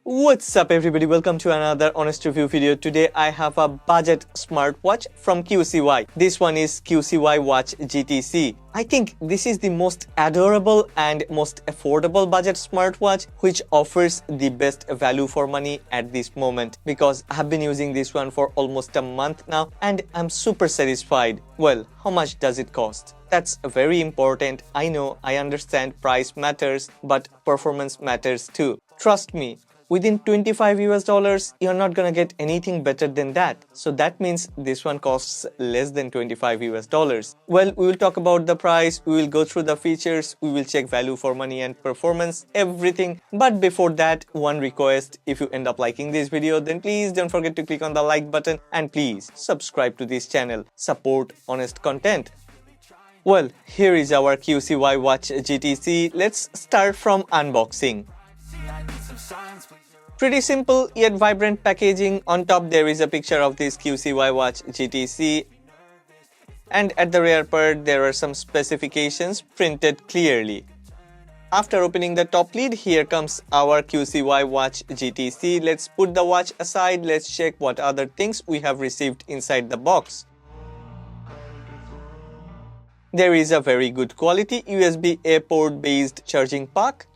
What's up everybody, welcome to another honest review video. Today I have a budget smartwatch from QCY. This one is QCY Watch GTC. I think this is the most adorable and most affordable budget smartwatch which offers the best value for money at this moment, because I have been using this one for almost a month now and I'm super satisfied. Well, how much does it cost? That's very important. I know, I understand price matters, but performance matters too. Trust me. Within $25 you're not gonna get anything better than that. So that means this one costs less than $25. Well, we will talk about the price, we will go through the features, we will check value for money and performance, everything. But before that, one request: if you end up liking this video, then please don't forget to click on the like button and please subscribe to this channel. Support honest content. Well, here is our QCY Watch GTC. Let's start from unboxing. Pretty simple yet vibrant packaging. On top there is a picture of this QCY Watch GTC, and at the rear part there are some specifications printed clearly. After opening the top lid, here comes our QCY Watch GTC. Let's put the watch aside, let's check what other things we have received inside the box. There is a very good quality USB-A port based charging pack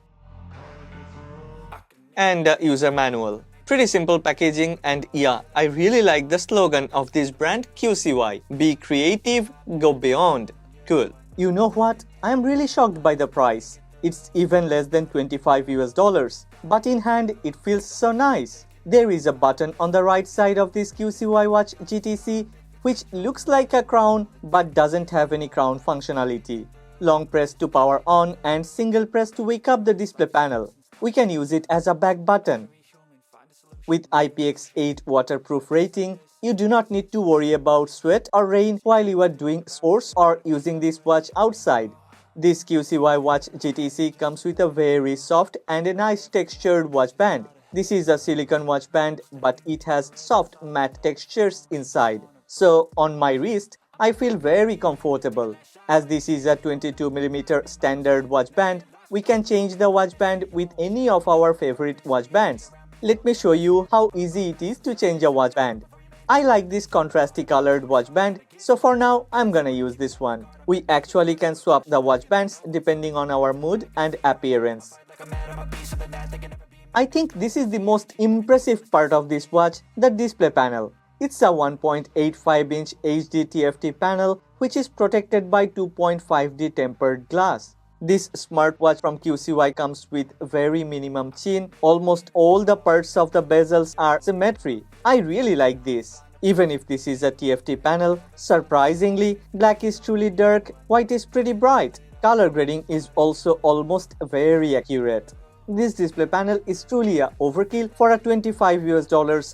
and a user manual. Pretty simple packaging, and yeah, I really like the slogan of this brand, QCY. Be creative, go beyond. Cool. You know what? I am really shocked by the price. It's even less than $25, but in hand it feels so nice. There is a button on the right side of this QCY Watch GTC which looks like a crown but doesn't have any crown functionality. Long press to power on and single press to wake up the display panel. We can use it as a back button. With IPX8 waterproof rating, you do not need to worry about sweat or rain while you are doing sports or using this watch outside. This QCY Watch GTC comes with a very soft and a nice textured watch band. This is a silicone watch band, but it has soft matte textures inside. So on my wrist, I feel very comfortable. As this is a 22mm standard watch band, we can change the watch band with any of our favorite watch bands. Let me show you how easy it is to change a watch band. I like this contrasty colored watch band, so for now I'm gonna use this one. We actually can swap the watch bands depending on our mood and appearance. I think this is the most impressive part of this watch, the display panel. It's a 1.85-inch HD TFT panel which is protected by 2.5D tempered glass. This smartwatch from QCY comes with very minimum chin. Almost all the parts of the bezels are symmetry. I really like this. Even if this is a TFT panel, surprisingly, black is truly dark, white is pretty bright. Color grading is also almost very accurate. This display panel is truly a overkill for a $25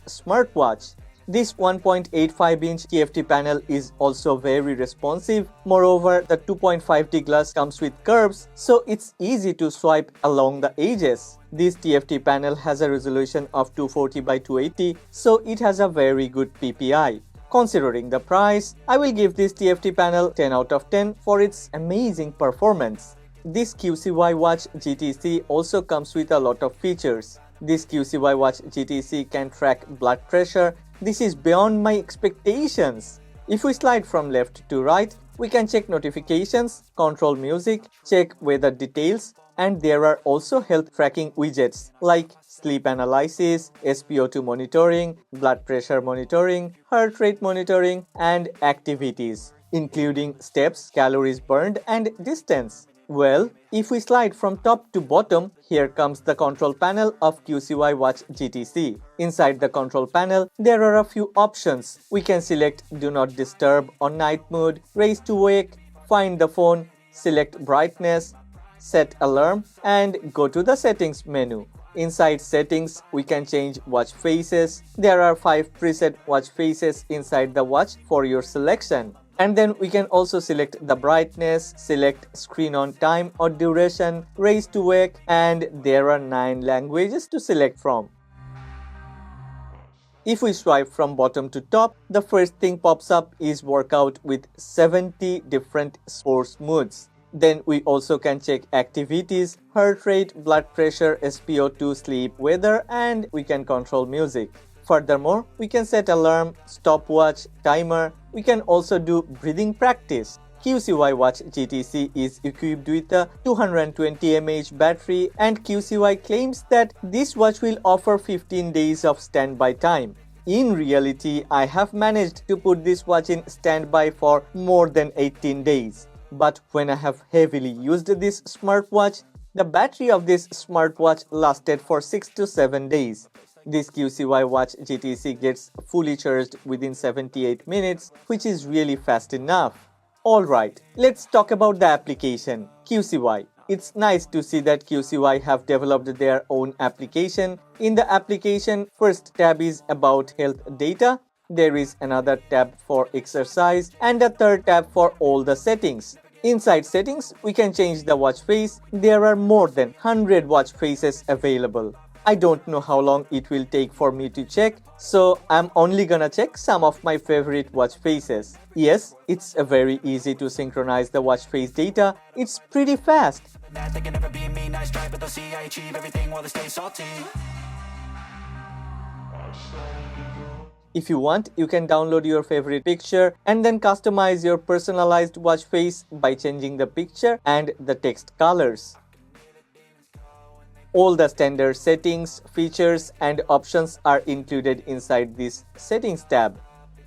smartwatch. This 1.85-inch TFT panel is also very responsive. Moreover, the 2.5D glass comes with curves, so it's easy to swipe along the edges. This TFT panel has a resolution of 240 by 280, so it has a very good PPI. Considering the price, I will give this TFT panel 10 out of 10 for its amazing performance. This QCY Watch GTC also comes with a lot of features. This QCY Watch GTC can track blood pressure. This is beyond my expectations. If we slide from left to right, we can check notifications, control music, check weather details, and there are also health tracking widgets like sleep analysis, SpO2 monitoring, blood pressure monitoring, heart rate monitoring, and activities, including steps, calories burned, and distance. Well, if we slide from top to bottom, here comes the control panel of QCY Watch GTC. Inside the control panel, there are a few options. We can select Do Not Disturb on night mode, Raise to Wake, Find the phone, select brightness, set alarm, and go to the settings menu. Inside settings, we can change watch faces. There are 5 preset watch faces inside the watch for your selection. And then we can also select the brightness, select screen on time or duration, raise to wake, and there are 9 languages to select from. If we swipe from bottom to top, the first thing pops up is workout with 70 different sports moods. Then we also can check activities, heart rate, blood pressure, SpO2, sleep, weather, and we can control music. Furthermore, we can set alarm, stopwatch, timer. We can also do breathing practice. QCY Watch GTC is equipped with a 220 mAh battery, and QCY claims that this watch will offer 15 days of standby time. In reality, I have managed to put this watch in standby for more than 18 days. But when I have heavily used this smartwatch, the battery of this smartwatch lasted for 6 to 7 days. This QCY Watch GTC gets fully charged within 78 minutes, which is really fast enough. Alright, let's talk about the application, QCY. It's nice to see that QCY have developed their own application. In the application, first tab is about health data. There is another tab for exercise and a third tab for all the settings. Inside settings, we can change the watch face. There are more than 100 watch faces available. I don't know how long it will take for me to check, so I'm only gonna check some of my favorite watch faces. Yes, it's very easy to synchronize the watch face data. It's pretty fast. If you want, you can download your favorite picture and then customize your personalized watch face by changing the picture and the text colors. All the standard settings, features, and options are included inside this settings tab.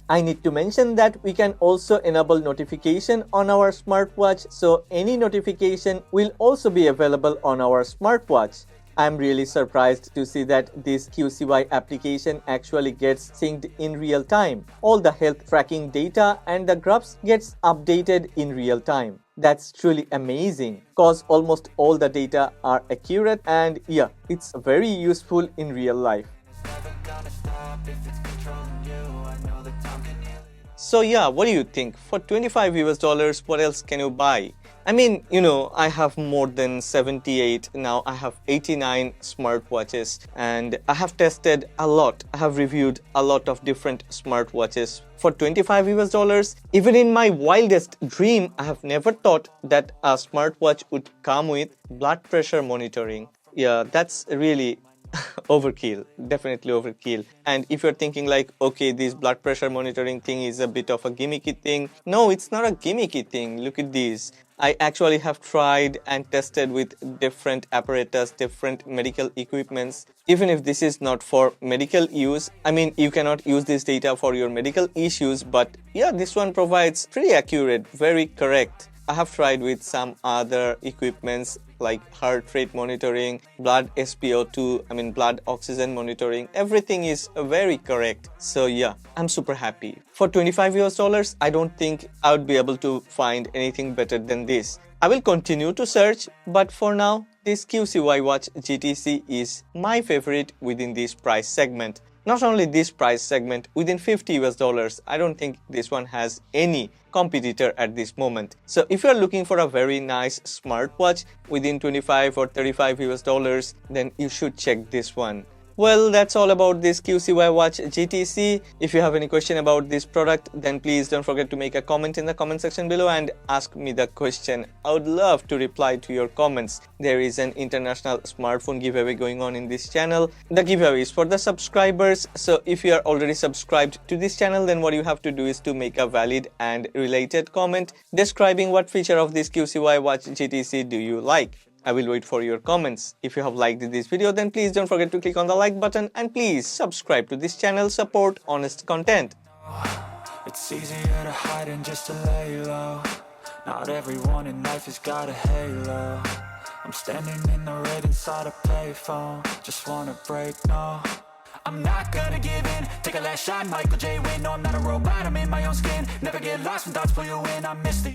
I need to mention that we can also enable notification on our smartwatch, so any notification will also be available on our smartwatch. I'm really surprised to see that this QCY application actually gets synced in real time. All the health tracking data and the graphs gets updated in real time. That's truly amazing, cause almost all the data are accurate, and yeah, it's very useful in real life. So yeah, what do you think? For $25 what else can you buy? I mean, I have more than 78, now I have 89 smartwatches, and I have tested a lot. I have reviewed a lot of different smartwatches. For $25, even in my wildest dream, I have never thought that a smartwatch would come with blood pressure monitoring. Yeah, that's really overkill, definitely overkill. And if you're thinking like, okay, this blood pressure monitoring thing is a bit of a gimmicky thing. No, it's not a gimmicky thing. Look at this. I actually have tried and tested with different apparatus, different medical equipments. Even if this is not for medical use, I mean, you cannot use this data for your medical issues, but yeah, this one provides pretty accurate, very correct. I have tried with some other equipments like heart rate monitoring, blood SpO2, blood oxygen monitoring. Everything is very correct. So yeah, I'm super happy. For $25, I don't think I would be able to find anything better than this. I will continue to search, but for now, this QCY Watch GTC is my favorite within this price segment. Not only this price segment, within $50, I don't think this one has any competitor at this moment. So if you're looking for a very nice smartwatch within $25 or $35, then you should check this one. Well, that's all about this QCY Watch GTC. If you have any question about this product, then please don't forget to make a comment in the comment section below and ask me the question. I would love to reply to your comments. There is an international smartphone giveaway going on in this channel. The giveaway is for the subscribers. So if you are already subscribed to this channel, then what you have to do is to make a valid and related comment describing what feature of this QCY Watch GTC do you like. I will wait for your comments. If you have liked this video, then please don't forget to click on the like button and please subscribe to this channel, support honest content. It's easier to hide than just to lay low. Not everyone in life has got a halo. I'm standing in the red inside a payphone. Just wanna break, no, I'm not gonna give in. Take a last shot, Michael J. Win. No, I'm not a robot, I'm in my own skin. Never get lost when thoughts pull you in. I miss the